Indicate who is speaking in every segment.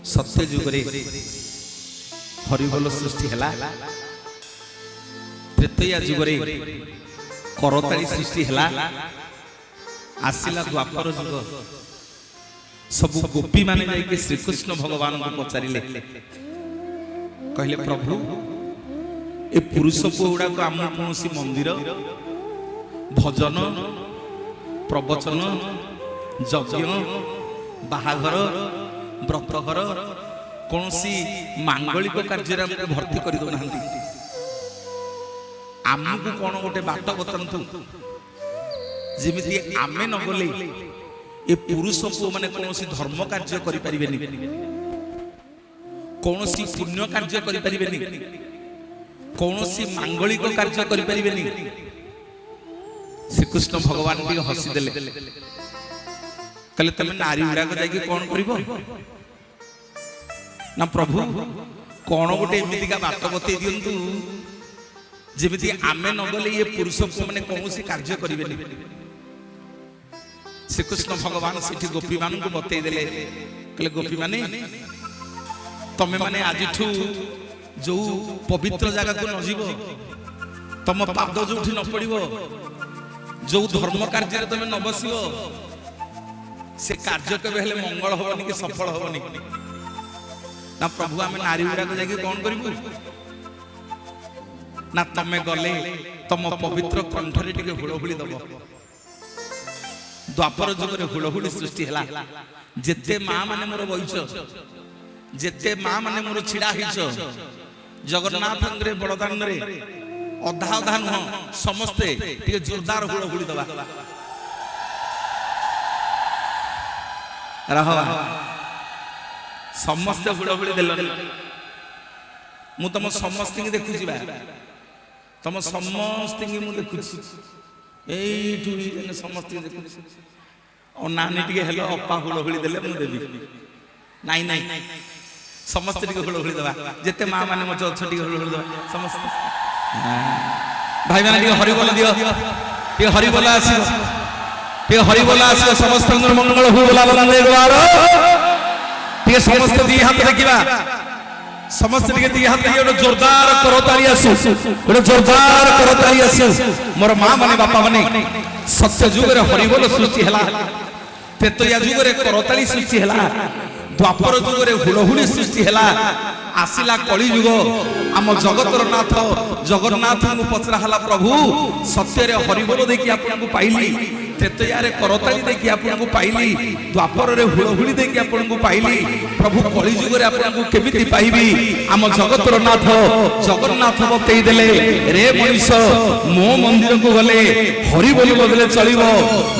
Speaker 1: सत्य जुगरे हरिबोल सृष्टि हैला त्रेतया जुगरे करताली सृष्टि हैला आसिला द्वापर जुग सब गोपी माने जाइके श्री कृष्ण भगवान को पचारिले कहले प्रभु ए पुरुष पुड़ा को आम कौन मंदिर भजन प्रवचन यज्ञ बाहाघर व्रतघर कौन मांगलिक कार्य भर्ती कर दौना आमको कौन गोटे बाट बतातु जमी आमे न गले ए पुरुष को माने कौन धर्म कार्य करि परिबेनी कौन पुण्य कार्य करि परिबेनी कौन मांगलिक कार्य करि परिबेनी श्रीकृष्ण भगवान भी हसी देले कहले तमे नारी उड़ा को जाके कौन करिवो ना प्रभु कौन गोटे एमिति का बात बतई दियंतु जेमिति आमे न गले ये पुरुष को माने कौन कार्य करिबेनी श्रीकृष्ण भगवान सेठी गोपी मान को बतई देले कहले गोपी माने तमे माने आजिठू जो पवित्र जगह को न जीव तम पाद जो न पड़ो जो धर्म कार्य तुम न बस से कार्य केवे हेले मंगल होबनी कि सफल होबनी ना प्रभु आम नारी गुड़ा को जाके कौन करूँ ना तमे गले तम पवित्र कंठरे टिके हुड़हुड़ी दब द्वापर जुगरे हुड़हुड़ी सृष्टि है जेते माँ माने मोर बईच जेते माँ माने मोर छिड़ा हिच जगन्नाथ बड़दान रे अधा अधा नुह समस्ते टिके जोरदार हुड़हुड़ी दबा रह समस्ते हुड़हुड़ी देलन मु तुम समस्त देखुची तुम समस्त देखुची समस्त देखुची और नानी टिके हेलो अपा हुड़हुड़ी देले मु देबी नाई नाई समस्त टिके हुड़हुड़ी दबा जेते माँ माने मो अच्छा टिके हुड़हुड़ी दबा समस्त भाई मैंने हरिबोल दियो ये हरिबोल आसियो ये हरिबोल आसियो समस्त मंगल हो बोला बंदे द्वार ये समस्त दी हाथ देखिबा समस्त दी हाथ देखियो जोरदार करताली आसु ओडे जोरदार करताली आसु मोर मां माने बापा माने सत्य जुग रे हरिबोल सृष्टि हला त्रेतया जुग रे करताली सृष्टि हला द्वापर जुग रे हुड़हुड़ी सृष्टि हला आसिला कली जुग आम जगतर नाथ जगन्नाथ को पचरा हला प्रभु सत्य रे हरिबोल देखि आपन को पाइली त्रेतया रे करताली देखि आपन को पाइली द्वापर रे हुड़हुड़ी देखि आपन को पाइली प्रभु कली जुग रे आपन को केमिति पाइबी आम जगतर नाथ जगन्नाथ बतई देले रे मनीष मो मंदिर को गले हरिबोल बदले चलिबो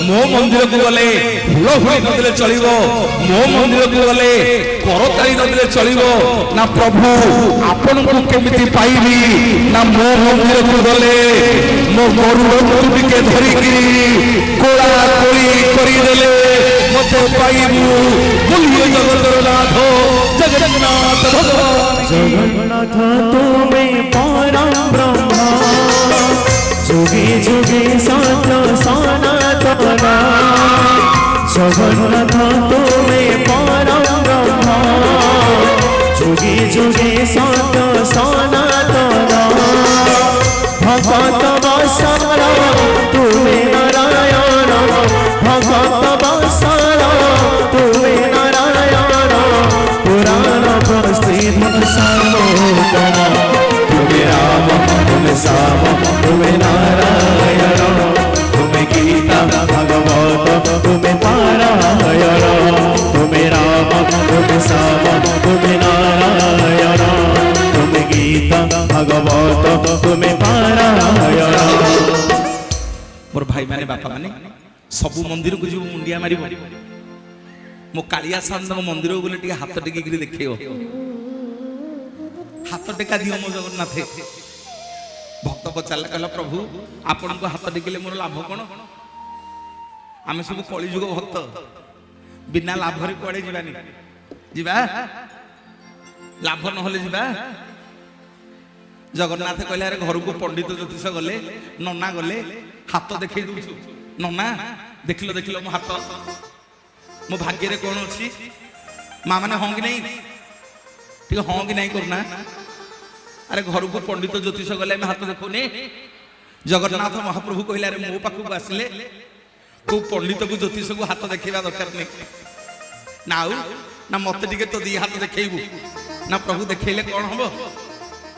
Speaker 1: मो मंदिर को गले हुड़हुड़ी बदले चलिबो मो मंदिर को गले करताली बदले चलिबो ना प्रभु आपन को केमिति पाइबी ना मो मंदिर को गले मो गरुड़ मूर्ति के धरिकी कोला कोली करी देले मते पाइबू बोलिए जगतर नाथ जगन्नाथ भगवान
Speaker 2: जगन्नाथ तुम्हें परम ब्रह्म जुगे जुगे सत्य सनातन जगन्नाथ तुम्हें परम ब्रह्म जुगे जुगे सत्य सनातन भगत बसर तुम्हें नारायण भगत बसर तुम्हें नारायण पुराण प्रसिद्ध सर्वोत्तम तुम्हें राम तुम्हें श्याम तुम्हें नारायण तुम्हें गीता भगवत तुम्हें पारायण तुम्हें राम तुम्हें श्याम तुम्हें नारायण तुम्हें गीता भगवत तुम्हें पारायण
Speaker 1: मोर भाई माने बापा माने सबु मंदिर को जो मुंडिया मारिबो मो कालिया सामने मंदिर को गले हाथ टेकी देखियो हाथ टेका दियो मो जगन्नाथ भक्त पचारला कहला प्रभु आपन को हाथ टेकिले मोर लाभ कोन आमे सब कली जुग भक्त बिना लाभ रे कोड़े जीवानी जीवा लाभ न होले जीवा जगन्नाथ कहले अरे घर को पंडित ज्योतिष गले नना गले हाथ देखै दउछु नना देखिलो देखिलो मो हाथ मो भाग्य रे कोन अछि मां माने होंगी नहीं ठीक हाँ कि नहीं करना अरे घर को पंडित ज्योतिष गले हाथ देखुने जगन्नाथ महाप्रभु कहले अरे मो पाखक आसिले को पंडित को ज्योतिष को हाथ देखा दरकार नहीं ना ना मत टे तो दी हाथ देखू ना प्रभु देखले कौन हम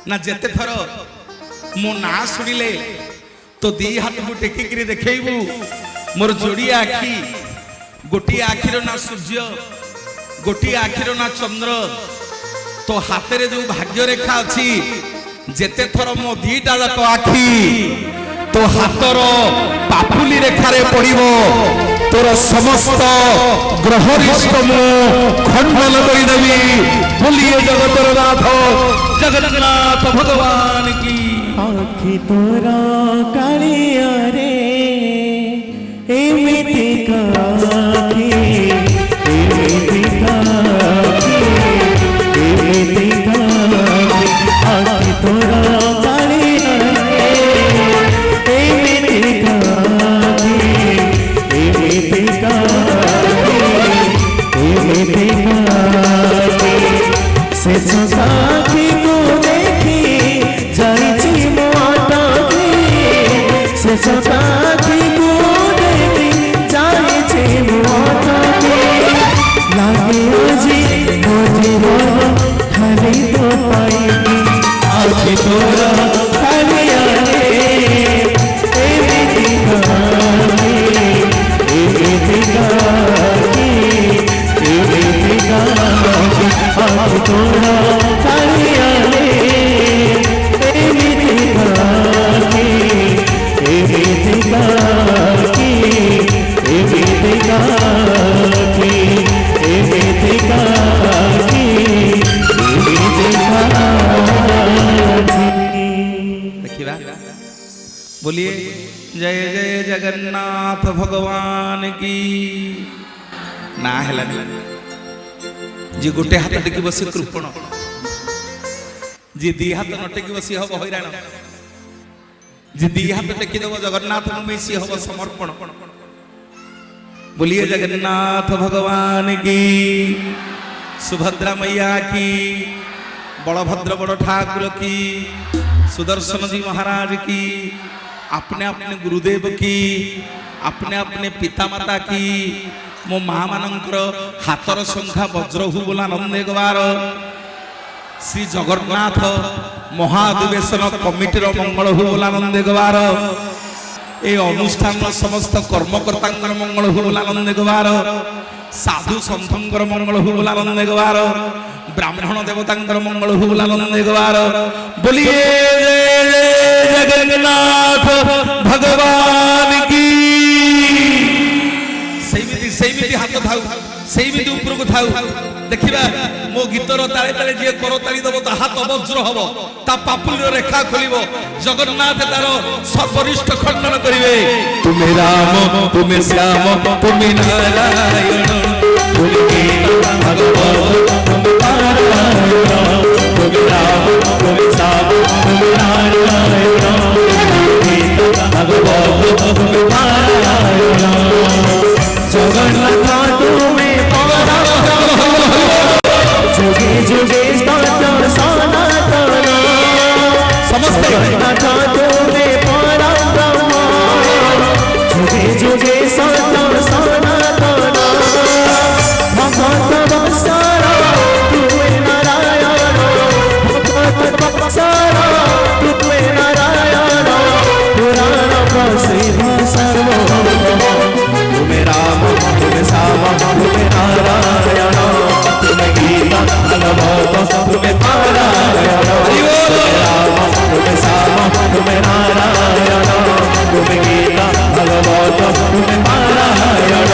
Speaker 1: ना जेते थर मो ना शुणिले तो दी हाथ को टेकिकी देखू मोर जोड़िया आखि गोटे आखिर ना सूर्य गोटे आखिर ना चंद्र तो हाथ रे जो भाग्य रेखा अच्छी जेते थर मो दीटा जाक आखि तो हाथर पापुली रेखारे पड़िबो तोर समस्त ग्रहरिष्ठ मु खंडन करिदेवी बोलिए जगतर नाथ जगन्नाथ भगवान की
Speaker 2: आखि तोरा कालिया रे एमिति काखि एमिति काखि एमिति काखि आखि तोरा कालिया रे एमिति काखि एमिति काखि एमिति काखि से सखाखि को देखी जाइछि मो आटाखि से सखाखि को देखी जाइछि मो आटाखि लागे আজি मो जीवन खाली तो पाइबी आखि तोरा कालिया रे एमिति काखि एमिति काखि एमिति काखि आखि तोरा कालिया रे एमिति काखि एमिति काखि एमिति काखि एमिति काखि एमिति काखि
Speaker 1: देखिबा बोलिए जय जय जगन्नाथ भगवान की ना हेला जी गोटे हाथ टेकी बसी कृपण जी दी हाथ न टेकी बसी हम हैरान जी दी हाथ टेकी देव जगन्नाथ मिसी हम समर्पण बोलिए जगन्नाथ भगवान की सुभद्रा मैया की बलभद्र बड़ ठाकुर की सुदर्शन जी महाराज की अपने अपने गुरुदेव की अपने अपने पिता माता की मो माँ मानकर हाथर संख्या वज्र हु बोला नंदे गवार श्री जगन्नाथ महाधिवेशन कमिटीर मंगल हु बोला नंदे गवार ए अनुष्ठान समस्त कर्मकर्ता मंगल हु बोला नंदे गवार साधु सन्थंकर मंगल हु बोला नंदे गवार ब्राह्मण देवतांकर मंगल हु बोला नंदे गवार बोलिए जगन्नाथ भगवान की सेमिति हाथ थाउ सेमिति ऊपर को थाउ देखिबा मो गीतर ताले ताले जे कर ताली दबो ता हाथ वज्र हबो ता पापुलिर रेखा खोलिबो जगन्नाथ तार सर्वरिष्ठ खंडन करिवे
Speaker 2: तुम्हें राम तुम्हें श्याम तुम्हें नारायण तुम्हें भगवान तुम्हें नारायण तुम्हें राम तुम्हें श्याम तुम्हें नारायण भगवान तुम्हें नारायण जगन्नाथ तुम्हें जुगे जुगे सनातन समस्त जगन्नाथ तुम्हें परब्रह्म जुगे जुगे सनातन भगवत वत्सल तुम्हें नारायण भगवत वत्सल तुम्हें नारायण पुराण प्रसिद्ध सर्व तुम्हें राम तुम्हें श्याम तुम्हें नारायण तुम्हें गीता भगवत तुम्हें पारायण तुम्हें राम तुम्हें श्याम तुम्हें नारायण तुम्हें गीता भगवत तुम्हें पारायण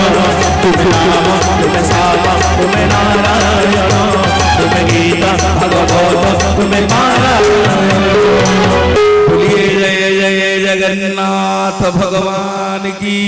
Speaker 2: तुम्हें राम तुम्हें श्याम तुम्हें नारायण तुम्हें गीता भगवत तुम्हें पारायण
Speaker 1: बोलिए जय जय जगन्नाथ भगवान की